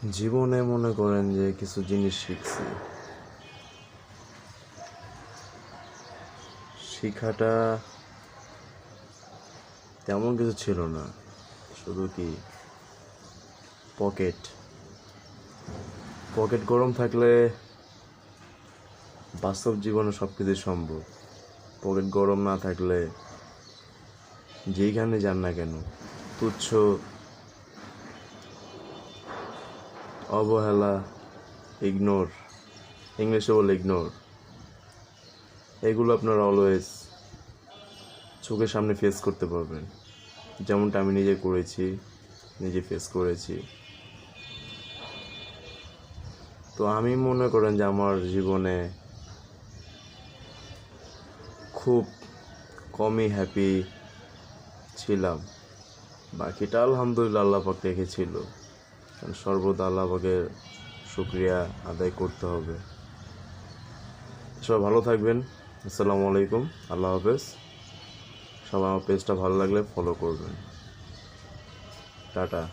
জীবনে মনে করেন যে কিছু জিনিস শিখছি। শিখাটা তেমন কিছু ছিল না, শুধু কি পকেট পকেট গরম থাকলে বাস্তব জীবনে সব কিছু সম্ভব। পকেট গরম না থাকলে যেইখানে যান না কেন তুচ্ছ, অবহেলা, ইগনোর, ইংলিশে বলে ইগনোর, এগুলো আপনার অলওয়েজ চোখের সামনে ফেস করতে পারবেন। যেমনটা আমি নিজে ফেস করেছি। তো আমি মনে করেন যে আমার জীবনে খুব কমই হ্যাপি ছিলাম, বাকিটা আলহামদুলিল্লাহ আল্লাহ পাক রেখেছিল। কারণ সর্বদা আল্লাহ পাকের শুকরিয়া আদায় করতে হবে। সবাই ভালো থাকবেন। আসসালামু আলাইকুম, আল্লাহ হাফেজ। সবাই আমার পেজটা ভালো লাগলে ফলো করবেন। টাটা।